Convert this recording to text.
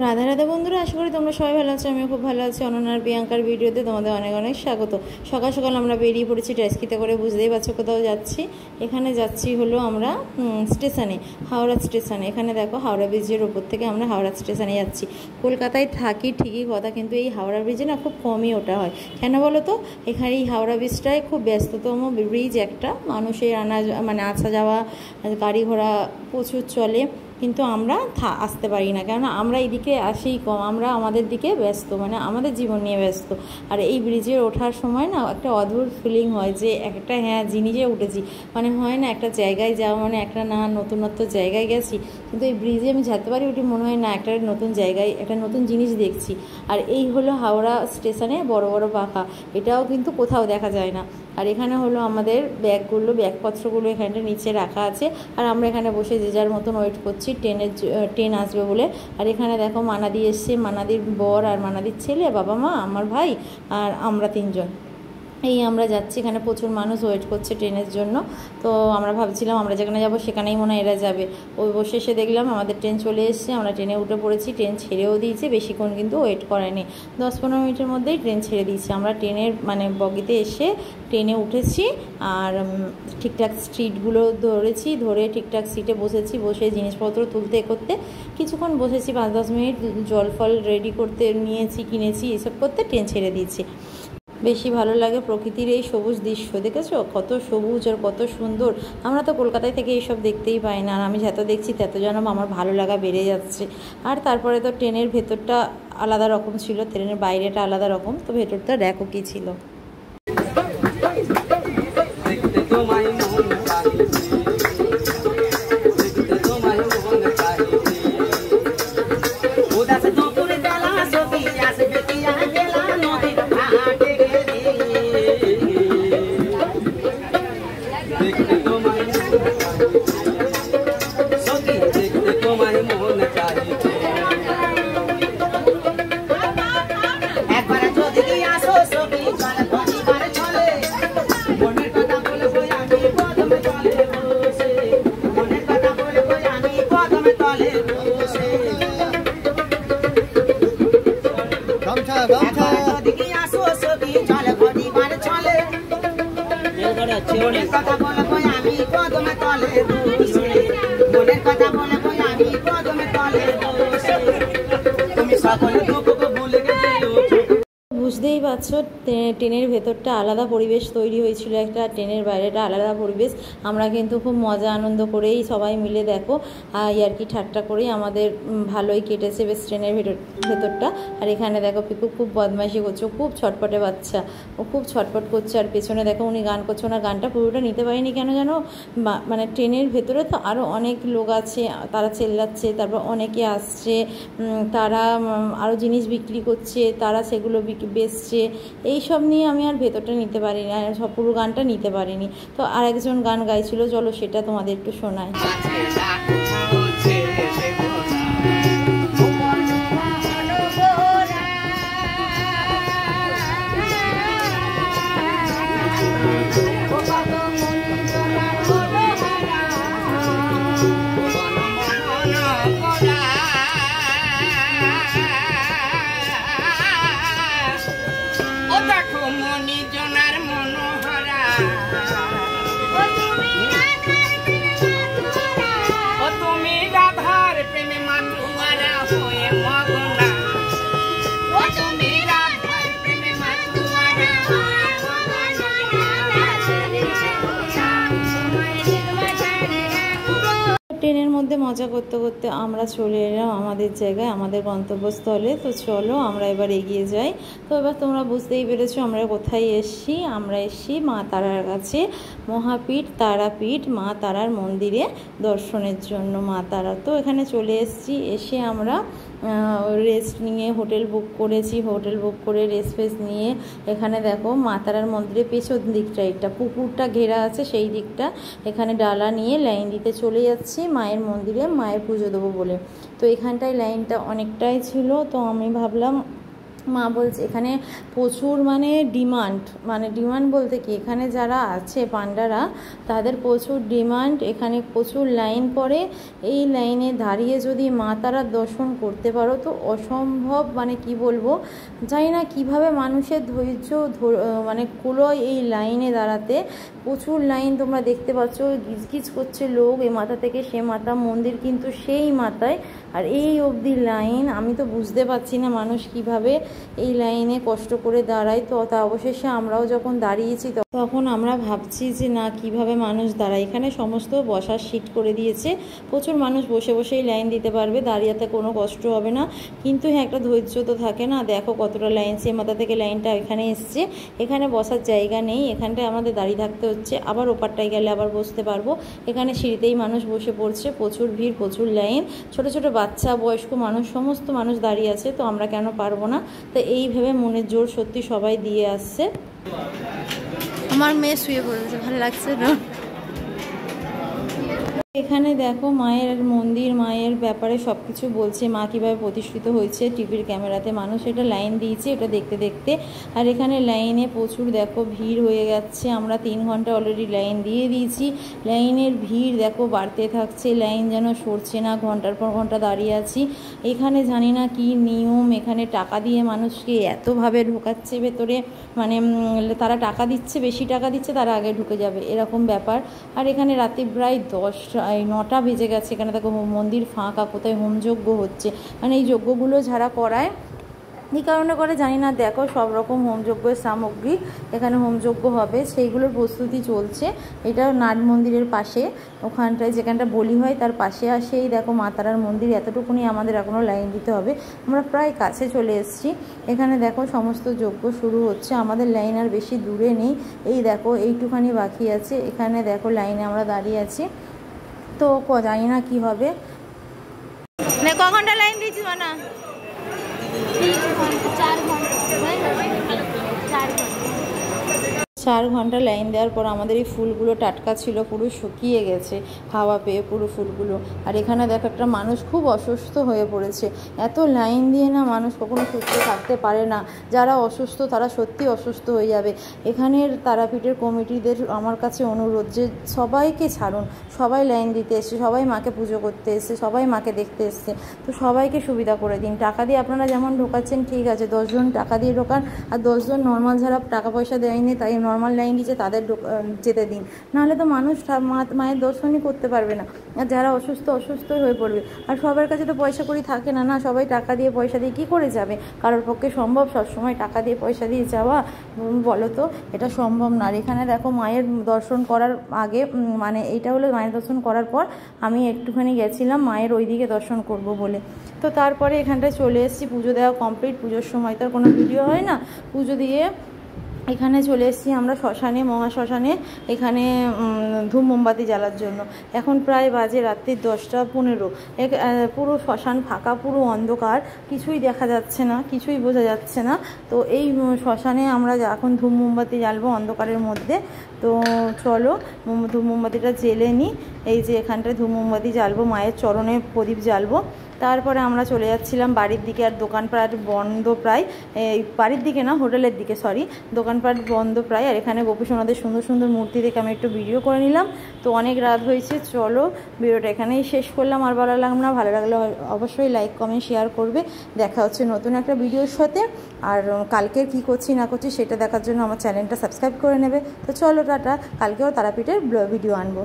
রাধা রাধা বন্ধুরা, আশা করি তোমরা সবাই ভালো আছো। আমিও খুব ভালো আছি। অনন্যা আর প্রিয়াঙ্কার ভিডিওতে তোমাদের অনেক অনেক স্বাগত। সকাল সকাল আমরা বেরিয়ে পড়েছি ট্যাক্সিতে করে, বুঝতেই পারছো কোথাও যাচ্ছি। এখানে যাচ্ছি হলো আমরা স্টেশনে, হাওড়া স্টেশনে। এখানে দেখো হাওড়া ব্রিজের ওপর থেকে আমরা হাওড়া স্টেশনে যাচ্ছি। কলকাতায় থাকি ঠিকই কথা, কিন্তু এই হাওড়া ব্রিজে না খুব কমই ওঠা হয়। কেন বলো তো? এখানে এই হাওড়া ব্রিজটায় খুব ব্যস্ততম ব্রিজ একটা, মানুষের আসা যাওয়া গাড়ি ঘোড়া প্রচুর চলে, কিন্তু আমরা আসতে পারি না। কেননা আমরা এইদিকে আসেই কম, আমরা আমাদের দিকে ব্যস্ত, আমাদের জীবন নিয়ে ব্যস্ত। আর এই ব্রিজে ওঠার সময় না একটা অদ্ভুত ফিলিং হয় যে একটা জিনিসে উঠেছি, হয় না একটা জায়গায় যাওয়া একটা না নতুনত্ব জায়গায় গেছি। কিন্তু এই ব্রিজে আমি যতবারই উঠি মনে হয় না একটা নতুন জায়গায় একটা নতুন জিনিস দেখছি। আর এই হলো হাওড়া স্টেশনে বড় বড় পাখা, এটাও কিন্তু কোথাও দেখা যায় না। আর এখানে হলো আমাদের ব্যাগপত্রগুলো এখানটা নিচে রাখা আছে। আর আমরা এখানে বসে যে যার মতন ওয়েট করছি ট্রেন আসবে বলে। আর এখানে দেখো মানাদি এসছে, মানাদির বর আর মানাদির ছেলে, বাবা মা, আমার ভাই আর আমরা তিনজন। এই আমরা যাচ্ছি, এখানে প্রচুর মানুষ ওয়েট করছে ট্রেনের জন্য। তো আমরা ভাবছিলাম আমরা যেখানে যাবো সেখানেই মনে হয় এরা যাবে। ওই বসে এসে দেখলাম আমাদের ট্রেন চলে এসছে, আমরা ট্রেনে উঠে পড়েছি। ট্রেন ছেড়েও দিয়েছে, বেশিক্ষণ কিন্তু ওয়েট করেনি, 10-15 মিনিটের মধ্যেই ট্রেন ছেড়ে দিয়েছে। আমরা ট্রেনের বগিতে এসে ট্রেনে উঠেছি আর ঠিকঠাক সিটগুলো ধরে ঠিকঠাক সিটে বসেছি। বসে জিনিসপত্র তুলতে করতে কিছুক্ষণ বসেছি, 5-10 মিনিট। জল ফল রেডি করতে কিনেছি, এসব করতে ট্রেন ছেড়ে দিয়েছি। বেশি ভালো লাগে প্রকৃতির এই সবুজ দৃশ্য, দেখেছো কত সবুজ আর কত সুন্দর। আমরা তো কলকাতায় থেকে এইসব দেখতেই পাই না, আর আমি যত দেখছি তত যেন আমার ভালো লাগা বেড়ে যাচ্ছে। আর তারপরে তো ট্রেনের ভেতরটা আলাদা রকম ছিল, ট্রেনের বাইরেটা আলাদা রকম, তো ভেতরটা দেখো কী ছিল। বুঝতেই পারছো ট্রেনের ভেতরটা আলাদা পরিবেশ তৈরি হয়েছিল, একটা ট্রেনের বাইরেটা আলাদা পরিবেশ। আমরা কিন্তু খুব মজা আনন্দ করেই সবাই মিলে দেখো ইয়ার্কি ঠাট্টা করেই আমাদের ভালোই কেটেছে বেশ ট্রেনের ভেতরটা। আর এখানে দেখো পিকু খুব বদমাইশি করছে, খুব ছটপটে বাচ্চা, ও খুব ছটপট করছে। আর পেছনে দেখো উনি গান করছে, ওনার গানটা পুরোটা নিতে পারিনি কেন জানো, ট্রেনের ভেতরে তো আরও অনেক লোক আছে, তারা চেল্লাচ্ছে, তারপর অনেকে আসছে, তারা আরও জিনিস বিক্রি করছে, তারা সেগুলো বেচছে। এইসব নিয়ে আমি আর ভেতরটা নিতে পারিনি, আর সব পুরো গানটা নিতে পারিনি। তো আরেকজন গান গাইছিল, চলো সেটা তোমাদের একটু শোনায়। ট্রেনের মধ্যে মজা করতে করতে আমরা চলে এলাম আমাদের জায়গায়, আমাদের গন্তব্যস্থলে। তো চলো আমরা এবার এগিয়ে যাই। তো এবার তোমরা বুঝতেই পেরেছো আমরা কোথায় এসছি। আমরা এসছি মা তারার কাছে, মহাপীঠ তারাপীঠ মা তারার মন্দিরে দর্শনের জন্য। মা তারা তো এখানে চলে এসছি। এসে আমরা রেস্ট নিয়ে হোটেল বুক করেছি, হোটেল বুক করে রেস্ট ফেস্ট নিয়ে এখানে দেখো মা তারার মন্দিরের পেছন দিকটা, এটা পুকুরটা ঘেরা আছে সেই দিকটা, এখানে ডালা নিয়ে লাইন দিতে চলে যাচ্ছি মায়ের মন্দিরে, মায়ের পুজো দেবো বলে। তো এখানটায় লাইনটা অনেকটাই ছিল। তো আমি ভাবলাম, মা বলছে এখানে প্রচুর ডিমান্ড বলতে কি, এখানে যারা আছে পান্ডারা তাদের প্রচুর ডিমান্ড, এখানে প্রচুর লাইন পড়ে। এই লাইনে দাঁড়িয়ে যদি মা তারার দর্শন করতে পারো তো অসম্ভব, কি বলবো, জানি না কীভাবে মানুষের ধৈর্য কুলোয় এই লাইনে দাঁড়াতে। প্রচুর লাইন তোমরা দেখতে পাচ্ছ, গিজগিজ করছে লোক এ মাথা থেকে সে মাথা, মন্দির কিন্তু সেই মাথায়, আর এই অবধি লাইন। আমি তো বুঝতে পারছি না মানুষ কিভাবে এই লাইনে কষ্ট করে দাঁড়ায়। তো তা অবশেষে আমরাও যখন দাঁড়িয়েছি তখন আমরা ভাবছি যে না, কিভাবে মানুষ দাঁড়ায়। এখানে সমস্ত বসার সিট করে দিয়েছে, প্রচুর মানুষ বসে বসেই লাইন দিতে পারবে, দাঁড়িয়েতে কোনো কষ্ট হবে না। কিন্তু হ্যাঁ, একটা ধৈর্য তো থাকে না। দেখো কতটা লাইন, সে মাথা থেকে লাইনটা এখানে এসছে। এখানে বসার জায়গা নেই, এখানটায় আমাদের দাঁড়িয়ে থাকতে হচ্ছে। আবার ওপারটায় গেলে আবার বসতে পারবো। এখানে সিঁড়িতেই মানুষ বসে পড়ছে, প্রচুর ভিড়, প্রচুর লাইন, ছোট ছোট বাচ্চা, বয়স্ক মানুষ, সমস্ত মানুষ দাঁড়িয়ে আছে। তো আমরা কেন পারবো না? তো এই ভেবে মনের জোর সত্যি সবাই দিয়ে আসছে। আমার মেয়ে শুয়ে পড়েছে, ভালো লাগছে না। এখানে দেখো মায়ের মন্দির, মায়ের ব্যাপারে সব কিছু বলছে, মা কীভাবে প্রতিষ্ঠিত হয়েছে টিভির ক্যামেরাতে। মানুষ এটা লাইন দিয়েছে এটা দেখতে দেখতে। আর এখানে লাইনে প্রচুর দেখো ভিড় হয়ে যাচ্ছে। আমরা 3 ঘন্টা অলরেডি লাইন দিয়ে দিয়েছি। লাইনের ভিড় দেখো বাড়তে থাকছে, লাইন যেন সরছে না, ঘন্টার পর ঘন্টা দাঁড়িয়ে আছি। এখানে জানি না কি নিয়ম, এখানে টাকা দিয়ে মানুষকে এতভাবে ঢোকাচ্ছে ভেতরে, তারা টাকা দিচ্ছে, বেশি টাকা দিচ্ছে, তারা আগে ঢুকে যাবে, এরকম ব্যাপার। আর এখানে রাতে প্রায় 9টা বেজে গেছে। এখানে দেখো মন্দির ফাঁকা, কোথায় হোমযজ্ঞ হচ্ছে। এই যজ্ঞগুলো যারা করায়, এই কারণে করে জানি না। দেখো সব রকম হোমযজ্ঞের সামগ্রী, এখানে হোমযজ্ঞ হবে সেইগুলোর প্রস্তুতি চলছে। এটা নাট মন্দিরের পাশে, ওখানটায় যেখানটা বলি হয় তার পাশে আসেই দেখো মা তারার মন্দির। এতটুকুনি আমাদের এখনও লাইন দিতে হবে, আমরা প্রায় কাছে চলে এসেছি। এখানে দেখো সমস্ত যজ্ঞ শুরু হচ্ছে, আমাদের লাইন আর বেশি দূরে নেই। এই দেখো এইটুখানি বাকি আছে, এখানে দেখো লাইনে আমরা দাঁড়িয়ে আছি। তো জানি না কি হবে। ক ঘন্টা লাইন দিয়েছি না? 4 ঘন্টা লাইন দেওয়ার পর আমাদের এই ফুলগুলো টাটকা ছিল, পুরো শুকিয়ে গেছে হাওয়া পেয়ে পুরো ফুলগুলো। আর এখানে দেখো একটা মানুষ খুব অসুস্থ হয়ে পড়েছে। এত লাইন দিয়ে না মানুষ কখনো সুস্থ থাকতে পারে না। যারা অসুস্থ তারা সত্যি অসুস্থ হয়ে যাবে। এখানের তারাপীঠের কমিটিদের আমার কাছে অনুরোধ যে সবাইকে ছাড়ুন, সবাই লাইন দিতে এসছে, সবাই মাকে পুজো করতে এসছে, সবাই মাকে দেখতে এসছে। তো সবাইকে সুবিধা করে দিন। টাকা দিয়ে আপনারা যেমন ঢোকাচ্ছেন ঠিক আছে, 10 জন টাকা দিয়ে ঢোকান, আর 10 জন নর্মাল যারা টাকা পয়সা দেয়নি তাই নর্মাল লাইন দিচ্ছে তাদের যেতে দিন। নাহলে তো মানুষ মায়ের দর্শনই করতে পারবে না, আর যারা অসুস্থই হয়ে পড়বে। আর সবার কাছে তো পয়সা কড়ি থাকে না, সবাই টাকা দিয়ে পয়সা দিয়ে কী করে যাবে? কারোর পক্ষে সম্ভব সবসময় টাকা দিয়ে পয়সা দিয়ে যাওয়া? বলো তো, এটা সম্ভব না। আর এখানে দেখো মায়ের দর্শন করার আগে, এইটা হলো মায়ের দর্শন করার পর আমি একটুখানি গেছিলাম মায়ের ওইদিকে দর্শন করব বলে। তো তারপরে এখানটায় চলে এসেছি, পুজো দেওয়া কমপ্লিট। পুজোর সময় তো আর কোনো ভিডিও হয় না, পুজো দিয়ে এখানে চলে এসেছি আমরা শ্মশানে, মহাশ্মশানে, এখানে ধূপ মোমবাতি জ্বালার জন্য। এখন প্রায় বাজে রাত্রি 10টা 15। পুরো শ্মশান ফাঁকা, পুরো অন্ধকার, কিছুই দেখা যাচ্ছে না, কিছুই বোঝা যাচ্ছে না। তো এই শ্মশানে আমরা এখন ধূপ মোমবাতি জ্বালবো অন্ধকারের মধ্যে। তো চলো ধূপ মোমবাতিটা জেলে নিই। এই যে এখানটায় ধূপ মোমবাতি জ্বালবো, মায়ের চরণে প্রদীপ জ্বালবো। তারপরে আমরা চলে যাচ্ছিলাম বাড়ির দিকে। আর দোকানপাট বন্ধ প্রায়, বাড়ির দিকে না, হোটেলের দিকে, সরি, দোকানপাট বন্ধ প্রায়। আর এখানে গোপীসোনাদের সুন্দর সুন্দর মূর্তি দেখে আমি একটু ভিডিও করে নিলাম। তো অনেক রাত হয়েছে, চলো ভিডিওটা এখানেই শেষ করলাম। আর ভালো লাগলো না, ভালো লাগলে অবশ্যই লাইক কমেন্ট শেয়ার করবে। দেখা হচ্ছে নতুন একটা ভিডিওর সাথে। আর কালকের কী করছি না করছি সেটা দেখার জন্য আমার চ্যানেলটা সাবস্ক্রাইব করে নেবে। তো চলো টাটা, কালকেও তারাপীঠের ভিডিও আনবো।